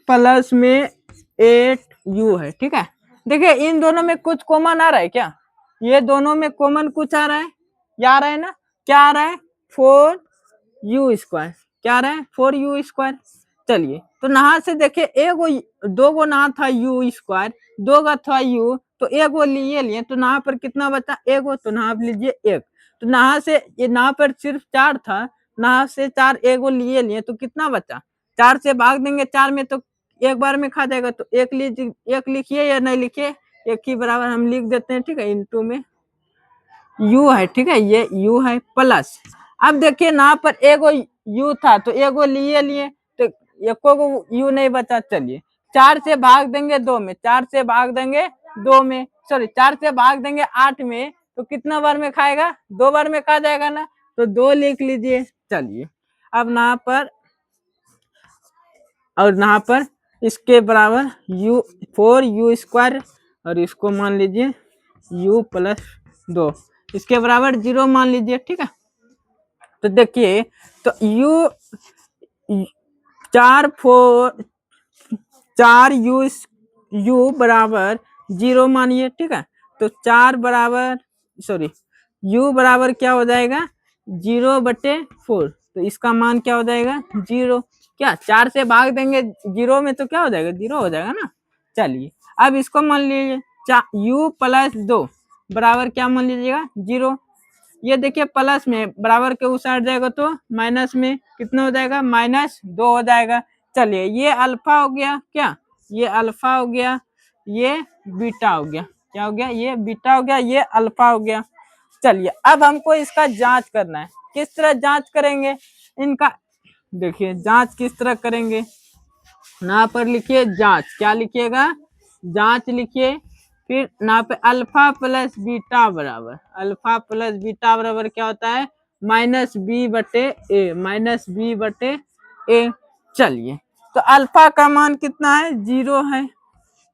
Speaker 1: प्लस में 8u है, ठीक है। देखिए इन दोनों में कुछ कॉमन आ रहा है क्या, ये दोनों में कॉमन कुछ आ रहा है, या आ रहा है ना, क्या आ रहा है 4u², क्या आ रहा है 4u²। चलिए तो नहा से देखिए एगो 2 गो नहा था u², 2 का था u, तो एगो लिए तो नहा पर कितना बचा, एगो, तो नहा लीजिए 1, तो नहा से ये नहा पर सिर्फ 4 था, नहा से 4 एगो लिए तो कितना बचा, 4 से भाग देंगे 4 में तो एक बार में खा जाएगा, तो 1 लिखिए या नहीं लिखिए, 1 ही बराबर हम लिख देते हैं, ठीक है, इनटू में u है, ठीक है, ये u है प्लस। अब देखिए यहाँ पर एगो u था तो एगो लिए तो एको को u नहीं बचा। चलिए 4 से भाग देंगे 2 में, 4 से भाग देंगे 2 में, सॉरी 4 से भाग देंगे 8 में, तो कितना बार में खाएगा, 2 बार में खा जाएगा ना, तो 2 लिख लीजिए। चलिए अब यहाँ पर और यहाँ पर इसके बराबर u4u² और इसको मान लीजिए u+2, इसके बराबर 0 मान लीजिए, ठीक है। तो देखिए तो u बराबर 0 मानिए, ठीक है, तो 4 बराबर सॉरी u बराबर क्या हो जाएगा 0/4, तो इसका मान क्या हो जाएगा 0, क्या 4 से भाग देंगे 0 में तो क्या हो जाएगा 0 हो जाएगा ना। चलिए अब इसको मान लीजिए u+2 बराबर क्या मान लीजिएगा 0, ये देखिए प्लस में बराबर के उस साइड जाएगा तो माइनस में कितना हो जाएगा -2 हो जाएगा। चलिए ये अल्फा हो गया, क्या ये अल्फा हो गया, ये बीटा हो गया, क्या हो गया ये बीटा हो गया, ये अल्फा हो गया। चलिए अब हमको इसका जांच करना है, किस तरह जांच करेंगे इनका, देखिए जांच किस तरह करेंगे, यहाँ पर लिखिए जांच, क्या लिखिएगा जांच लिखिए, फिर यहाँ पे अल्फा प्लस बीटा बराबर क्या होता है माइनस बी बटे ए, माइनस बी बटे ए। चलिए, तो अल्फा का मान कितना है, 0 है,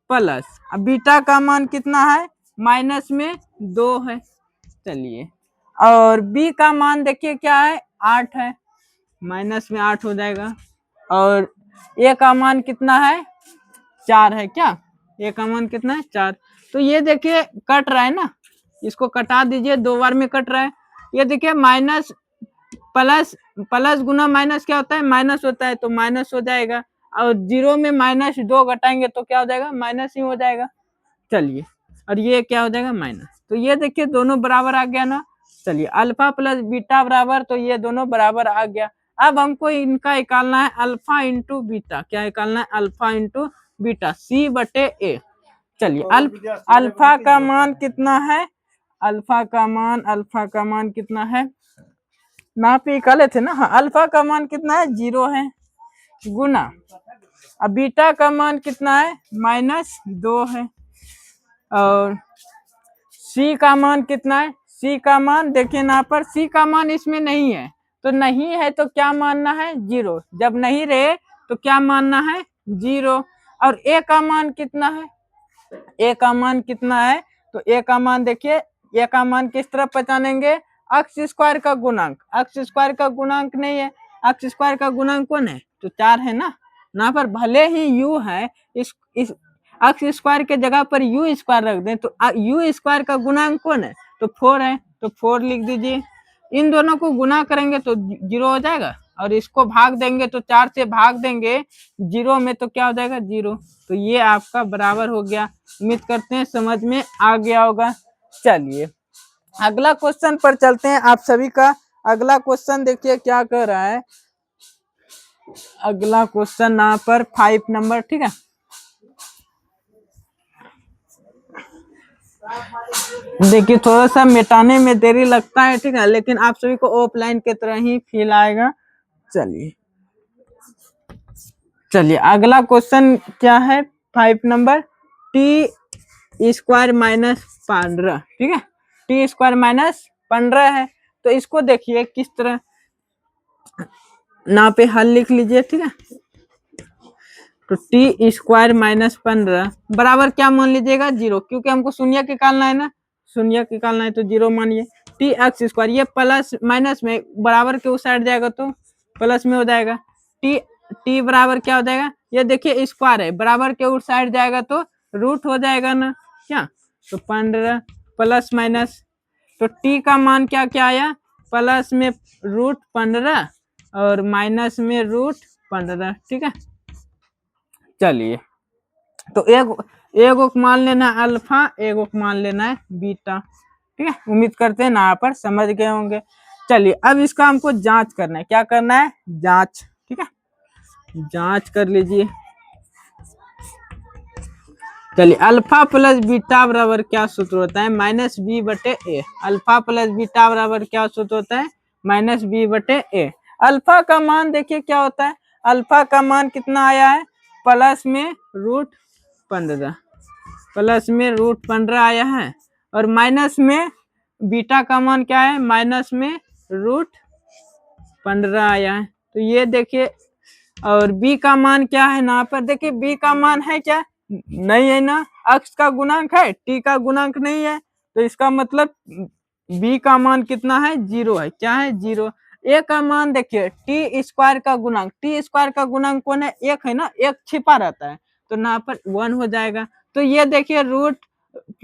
Speaker 1: प्लस अब बीटा का मान कितना है, माइनस में 2 है। चलिए, और बी का मान देखिए क्या है, 8 है, माइनस में 8 हो जाएगा। और ए का मान कितना है, 4 है। क्या ए का मान कितना है, 4। तो ये देखिए कट रहा है ना, इसको कटा दीजिए, 2 बार में कट रहा है। ये देखिए माइनस प्लस, प्लस गुना माइनस क्या होता है, माइनस होता है, तो माइनस हो जाएगा। और 0 में माइनस 2 घटाएंगे तो क्या हो जाएगा, माइनस ही हो जाएगा। चलिए, और ये क्या हो जाएगा, माइनस। तो ये देखिए दोनों बराबर आ गया ना। चलिए, अल्फा प्लस बीटा बराबर, तो ये दोनों बराबर आ गया। अब हमको इनका निकालना है अल्फा इंटू बीटा। क्या निकालना है, अल्फा इंटू बीटा, सी बटे ए। चलिए, अल्फा का मान कितना है, अल्फा का मान कितना है, ना पे निकाले थे ना। हाँ, अल्फा का मान कितना है, 0 है, गुना अब बीटा का मान कितना है, -2 है। और सी का मान कितना है, सी का मान देखिए यहाँ पर, सी का मान इसमें नहीं है, तो नहीं है तो क्या मानना है, 0। जब नहीं रहे तो क्या मानना है, 0। और ए का मान कितना है, ए का मान कितना है, तो ए का मान देखिए, ए का मान किस तरफ पहचानेंगे, अक्स स्क्वायर का गुणांक। अक्स स्क्वायर का गुणांक नहीं है, अक्स स्क्वायर का गुणांक कौन है, तो 4 है ना। यहाँ पर भले ही यू है, इस अक्स स्क्वायर के जगह पर यू स्क्वायर रख दें, तो यू स्क्वायर का गुणांक कौन है, तो 4 है, तो 4 लिख दीजिए। इन दोनों को गुना करेंगे तो 0 हो जाएगा, और इसको भाग देंगे तो 4 से भाग देंगे 0 में, तो क्या हो जाएगा, 0। तो ये आपका बराबर हो गया। उम्मीद करते हैं समझ में आ गया होगा। चलिए, अगला क्वेश्चन पर चलते हैं। आप सभी का अगला क्वेश्चन देखिए क्या कर रहा है। अगला क्वेश्चन यहाँ पर 5 नंबर, ठीक है। देखिए थोड़ा सा मिटाने में देरी लगता है, ठीक है, लेकिन आप सभी को ऑफलाइन की तरह ही फील आएगा। चलिए अगला क्वेश्चन क्या है, 5 नंबर, टी स्क्वायर माइनस 15, ठीक है, टी स्क्वायर माइनस 15 है। तो इसको देखिए किस तरह ना पे हल लिख लीजिए, ठीक है। तो टी स्क्वायर माइनस 15 बराबर क्या मान लीजिएगा, 0, क्योंकि हमको शून्य निकालना है ना, शून्य निकालना है तो 0 मानिए। टी एक्स स्क्वायर, ये प्लस माइनस में बराबर के उस साइड जाएगा तो प्लस में हो जाएगा। टी बराबर क्या हो जाएगा, ये देखिए स्क्वायर है, बराबर के उस साइड जाएगा तो रूट हो जाएगा ना, क्या। तो 15 प्लस माइनस, तो टी का मान क्या क्या आया, प्लस में √15 और माइनस में √15, ठीक है। चलिए, तो एक मान लेना है अल्फा, एक मान लेना है बीटा, ठीक है। उम्मीद करते हैं यहाँ पर समझ गए होंगे। चलिए, अब इसका हमको जांच करना है। क्या करना है, जांच, ठीक है, जांच कर लीजिए। चलिए, अल्फा प्लस बीटा बराबर क्या सूत्र होता है, -b बटे ए। अल्फा प्लस बीटा बराबर क्या सूत्र होता है, -b बटे ए। अल्फा का मान देखिए क्या होता है, अल्फा का मान कितना आया है, प्लस में √15, प्लस में √15 आया है, और माइनस में बीटा का मान क्या है, माइनस में √15 आया है। तो ये देखिए, और बी का मान क्या है, ना पर देखिए बी का मान है क्या, नहीं है ना, अक्स का गुणांक है, टी का गुणांक नहीं है, तो इसका मतलब बी का मान कितना है, 0 है। क्या है, 0। ए का मान देखिए, टी स्क्वायर का गुणांक, टी स्क्वायर का गुणांक कौन है, 1 है ना, 1 छिपा रहता है, तो यहाँ पर 1 हो जाएगा। तो ये देखिए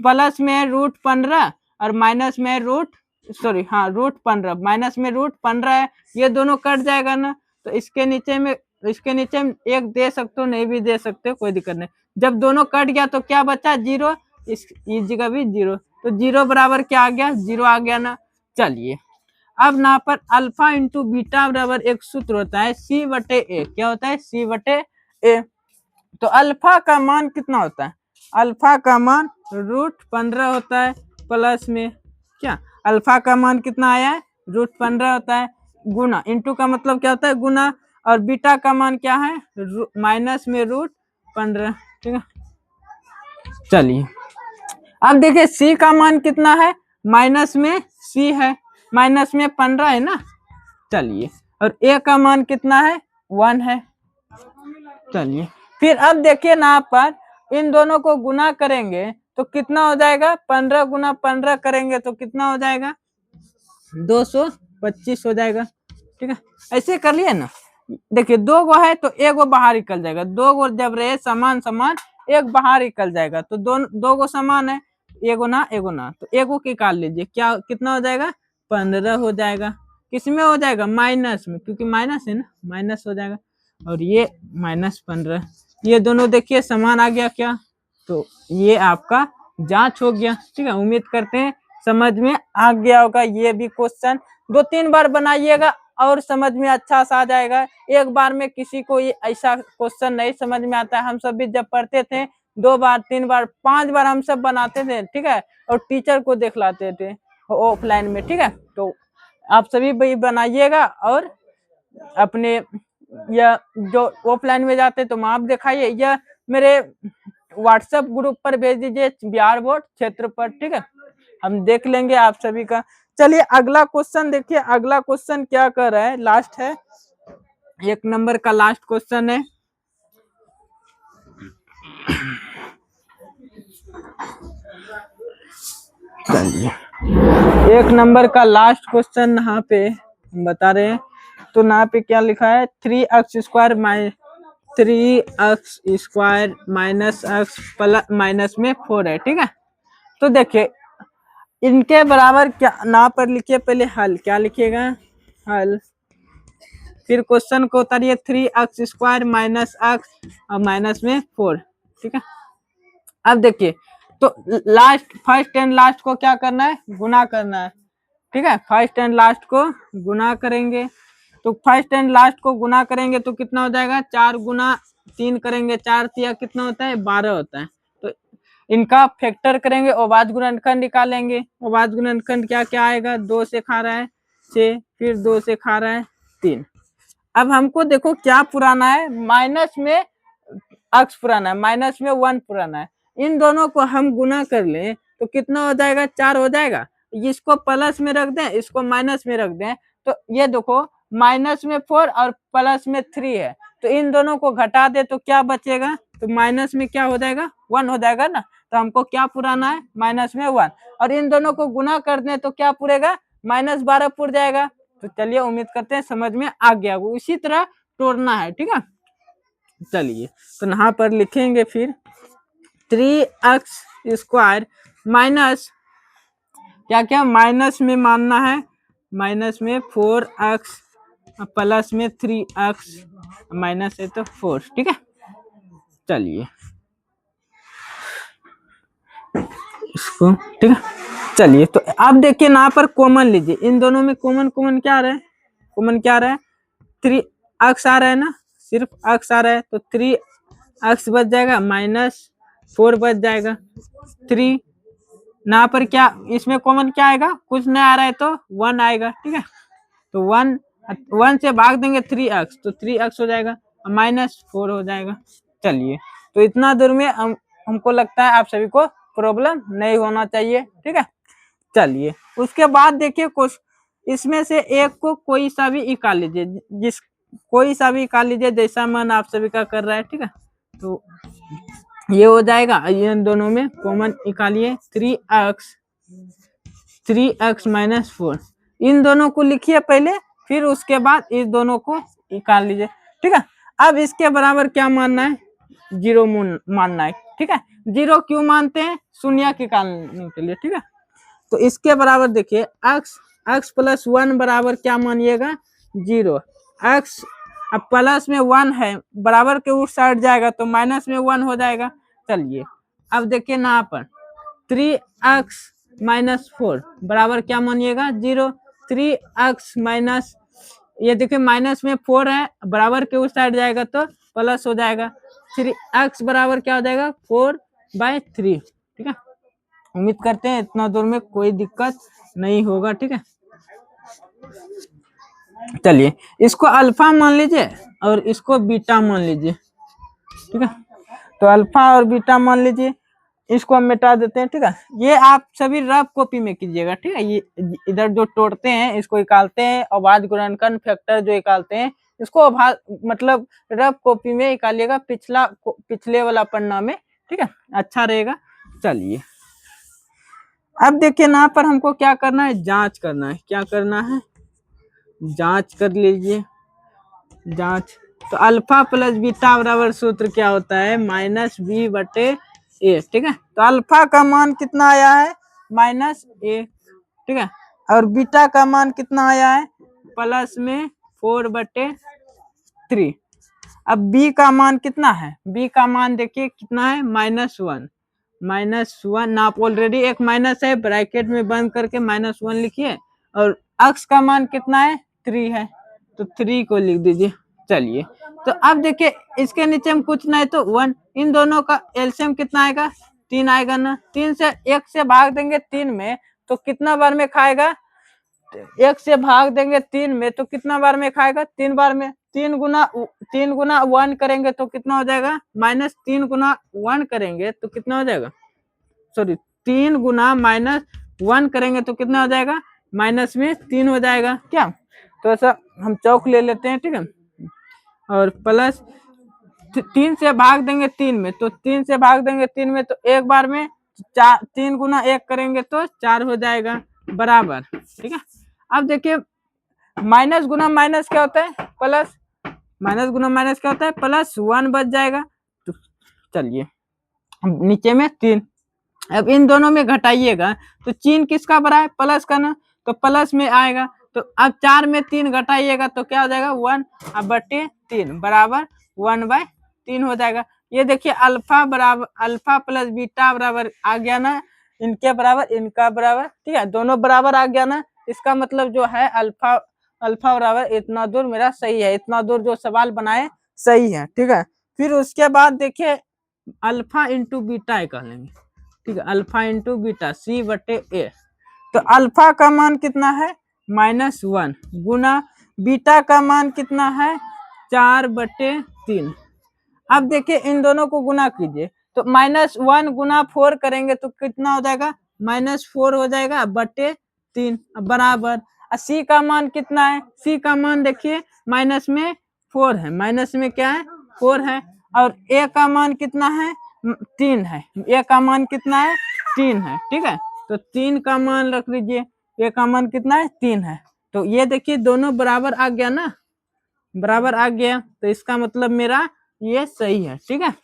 Speaker 1: प्लस में √15 और माइनस में √15, माइनस में √15 है, ये दोनों कट जाएगा ना। तो इसके नीचे में 1 दे सकते हो, नहीं भी दे सकते हो, कोई दिक्कत नहीं। जब दोनों कट गया तो क्या बचा, 0, इस जगह भी 0, तो 0 बराबर क्या आ गया, 0 आ गया ना। चलिए, अब यहाँ पर अल्फा इंटू बीटा बराबर एक सूत्र होता है, सी बटे ए। क्या होता है, सी बटे ए। तो अल्फा का मान कितना होता है, अल्फा का मान √15 होता है, प्लस में क्या, अल्फा का मान कितना आया है, √15 होता है, गुना, इंटू का मतलब क्या होता है, गुना, और बीटा का मान क्या है, माइनस में √15, ठीक है। चलिए, अब देखिए सी का मान कितना है, माइनस में सी है, माइनस में 15 है ना, चलिए, और a का मान कितना है, 1 है। चलिए फिर अब देखिए ना आप पर इन दोनों को गुना करेंगे तो कितना हो जाएगा, 15 गुना 15 करेंगे तो कितना हो जाएगा, 225 हो जाएगा। ठीक है, ऐसे कर लिए ना। देखिए 2 गो है तो 1 गो बाहर निकल जाएगा, 2 गो जब रहे समान समान 1 बाहर निकल जाएगा, तो 2 गो समान है, एगो ना एगो ना, तो एगो की निकाल लीजिए, क्या कितना हो जाएगा, 15 हो जाएगा। किसमें हो जाएगा, माइनस में, क्योंकि माइनस है ना, माइनस हो जाएगा। और ये -15, ये दोनों देखिए समान आ गया क्या, तो ये आपका जांच हो गया। ठीक है, उम्मीद करते हैं समझ में आ गया होगा। ये भी क्वेश्चन 2-3 बार बनाइएगा और समझ में अच्छा सा आ जाएगा। एक बार में किसी को ये ऐसा क्वेश्चन नहीं समझ में आता है। हम सब भी जब पढ़ते थे 2 बार 3 बार 5 बार हम सब बनाते थे। ठीक है, और टीचर को दिखलाते थे ऑफलाइन में। ठीक है, तो आप सभी भी बनाइएगा और अपने या जो ऑफलाइन में जाते तो आप दिखाइए, या मेरे व्हाट्सएप ग्रुप पर भेज दीजिए बिहार बोर्ड क्षेत्र पर। ठीक है, हम देख लेंगे आप सभी का। चलिए अगला क्वेश्चन देखिए, अगला क्वेश्चन क्या कर रहा है, लास्ट है, 1 नंबर का लास्ट क्वेश्चन है। चलिए 1 नंबर का लास्ट क्वेश्चन यहाँ पे बता रहे हैं, तो यहाँ पे क्या लिखा है, 3x² minus x plus minus में 4 है। ठीक है, तो देखिए इनके बराबर क्या ना पर लिखिए, पहले हल, क्या लिखिएगा, हल, फिर क्वेश्चन को उतारिए, 3x² माइनस x और माइनस में 4। ठीक है, अब देखिए तो लास्ट फर्स्ट एंड लास्ट को क्या करना है, गुना करना है। ठीक है, फर्स्ट एंड लास्ट को गुना करेंगे, तो फर्स्ट एंड लास्ट को गुना करेंगे तो कितना हो जाएगा, 4 गुना 3 करेंगे, 4 तिया कितना होता है, 12 होता है। तो इनका फैक्टर करेंगे, अभाज्य गुणनखंड निकालेंगे। अभाज्य गुणनखंड क्या क्या आएगा, 2 से खा रहा है 6, फिर 2 से खा रहा है 3। अब हमको देखो क्या पुराना है, माइनस में x पुराना है, माइनस में 1 पुराना है। इन दोनों को हम गुना कर ले तो कितना हो जाएगा, 4 हो जाएगा। इसको प्लस में रख दें, इसको माइनस में रख दें, तो ये देखो माइनस में 4 और प्लस में 3 है, तो इन दोनों को घटा दे तो क्या बचेगा, तो माइनस में क्या हो जाएगा, 1 हो जाएगा ना। तो हमको क्या पुराना है, माइनस में 1, और इन दोनों को गुना कर दें तो क्या पुरेगा, -12 पुर जाएगा। तो चलिए उम्मीद करते हैं समझ में आ गया, वो इसी तरह तोड़ना है। ठीक है, चलिए तो यहाँ पर लिखेंगे फिर 3x² माइनस क्या क्या, माइनस में मानना है, माइनस में 4x प्लस में 3x, माइनस है तो 4। ठीक है, चलिए इसको, ठीक है, चलिए तो आप देखिए यहाँ पर कॉमन लीजिए, इन दोनों में कॉमन कॉमन क्या आ रहा है, कॉमन क्या आ रहा है, 3x आ रहा है ना, सिर्फ x आ रहा है, तो 3x बच जाएगा, -4 बच जाएगा, 3 यहाँ पर क्या, इसमें कॉमन क्या आएगा, कुछ नहीं आ रहा है तो 1 आएगा। ठीक है, तो 1 से भाग देंगे 3x, तो 3x हो जाएगा, -4 हो जाएगा। चलिए तो इतना दूर में हमको लगता है आप सभी को प्रॉब्लम नहीं होना चाहिए। ठीक है, चलिए उसके बाद देखिए कुछ इसमें से एक को कोई सा भी निकाल लीजिए, जिस कोई सा भी निकाल लीजिए जैसा मन आप सभी का कर रहा है। ठीक है, तो ये हो जाएगा, इन दोनों में कॉमन निकालिए, 3x माइनस 4, इन दोनों को लिखिए पहले, फिर उसके बाद इस दोनों को निकाल लीजिए। ठीक है, अब इसके बराबर क्या मानना है, 0 मानना है। ठीक है, 0 क्यों मानते हैं, शून्य निकालने के लिए। ठीक है, तो इसके बराबर देखिए x प्लस 1 बराबर क्या मानिएगा, 0, x अब प्लस में 1 है, बराबर के उस साइड जाएगा तो माइनस में 1 हो जाएगा। चलिए अब देखिए ना पर 3x माइनस 4 बराबर क्या मानिएगा, 0, 3x माइनस, ये देखिए माइनस में 4 है, बराबर के उस साइड जाएगा तो प्लस हो जाएगा, 3x बराबर क्या हो जाएगा, 4/3। ठीक है, उम्मीद करते हैं इतना दूर में कोई दिक्कत नहीं होगा। ठीक है, चलिए इसको अल्फा मान लीजिए और इसको बीटा मान लीजिए। ठीक है, तो अल्फा और बीटा मान लीजिए, इसको हम मिटा देते हैं, ठीक है। ये आप सभी रफ कॉपी में कीजिएगा, ठीक है। ये इधर जो तोड़ते हैं इसको निकालते हैं, अभाज्य गुणनखंड फैक्टर जो निकालते हैं इसको मतलब रफ कॉपी में निकालिएगा, पिछले वाला पन्ना में, ठीक है, अच्छा रहेगा। चलिए अब देखिए यहाँ पर हमको क्या करना है, जांच करना है। क्या करना है, जांच कर लीजिए। जांच तो अल्फा प्लस बीटा बराबर सूत्र क्या होता है, -b/a, ठीक है। तो अल्फा का मान कितना आया है, -a, ठीक है। और बीटा का मान कितना आया है, +4/3। अब b का मान कितना है, b का मान देखिए कितना है, -1 आप ऑलरेडी एक माइनस है, ब्रैकेट में बंद करके -1 लिखिए। और अक्ष का मान कितना है, 3 है, तो 3 को लिख दीजिए। चलिए तो अब देखिए इसके नीचे हम कुछ नहीं तो 1, इन दोनों का एलसीएम कितना आएगा, 3 आएगा ना। 3 से 1 से भाग देंगे 3 में तो कितना बार में खाएगा, 1 से भाग देंगे 3 में तो कितना बार में खाएगा, 3 बार में। 3 गुना 1 करेंगे तो कितना हो जाएगा, -3 गुना 1 करेंगे तो कितना हो जाएगा, सॉरी 3 गुना -1 करेंगे तो कितना हो जाएगा, माइनस में 3 हो जाएगा क्या। तो ऐसा हम चौक ले लेते हैं, ठीक है। और प्लस 3 से भाग देंगे 3 में तो 3 से भाग देंगे 3 में तो एक बार में 3 गुना 1 करेंगे तो 4 हो जाएगा, बराबर, ठीक है। अब देखिए माइनस गुना माइनस क्या होता है, प्लस, माइनस गुना माइनस क्या होता है, +1 बच जाएगा। तो चलिए नीचे में 3, अब इन दोनों में घटाइएगा तो चिन्ह किसका बड़ा है, प्लस का ना, तो प्लस में आएगा। तो अब 4 में 3 घटाइएगा तो क्या हो जाएगा, 1/3 बराबर 1/3 हो जाएगा। ये देखिए अल्फा प्लस बीटा बराबर आ गया ना, इनके बराबर इनका बराबर, ठीक है, दोनों बराबर आ गया ना। इसका मतलब जो है अल्फा बराबर इतना दूर मेरा सही है, इतना दूर जो सवाल बनाए सही है, ठीक है। फिर उसके बाद देखिए अल्फा इंटू बीटा कह लेंगे, ठीक है, अल्फा इंटू बीटा C/A। तो अल्फा का मान कितना है, -1 गुना बीटा का मान कितना है, 4/3। अब देखिए इन दोनों को गुना कीजिए तो -1 गुना 4 करेंगे तो कितना हो जाएगा, -4 हो जाएगा बटे 3 बराबर। सी का मान कितना है, सी का मान देखिए माइनस में 4 है, माइनस में क्या है, 4 है। और ए का मान कितना है, 3 है, ए का मान कितना है, 3 है, ठीक है। तो 3 का मान रख लीजिए, ए का मान कितना है, 3 है। तो ये देखिए दोनों बराबर आ गया ना, बराबर आ गया, तो इसका मतलब मेरा ये सही है, ठीक है।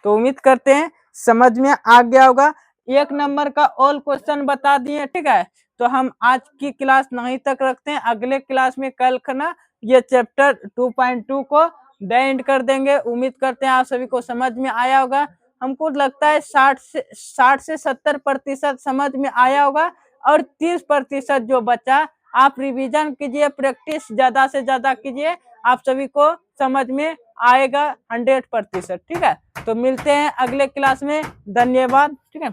Speaker 1: तो उम्मीद करते हैं समझ में आ गया होगा। 1 नंबर का ऑल क्वेश्चन बता दिए, ठीक है। तो हम आज की क्लास नहीं तक रखते हैं, अगले क्लास में कल ना ये चैप्टर 2.2 को एंड कर देंगे। उम्मीद करते हैं आप सभी को समझ में आया होगा। हमको लगता है 60 से 70% समझ में आया होगा, और 30% जो बचा आप रिवीजन कीजिए, प्रैक्टिस ज्यादा से ज्यादा कीजिए, आप सभी को समझ में आएगा 100%, ठीक है। तो मिलते हैं अगले क्लास में, धन्यवाद, ठीक है।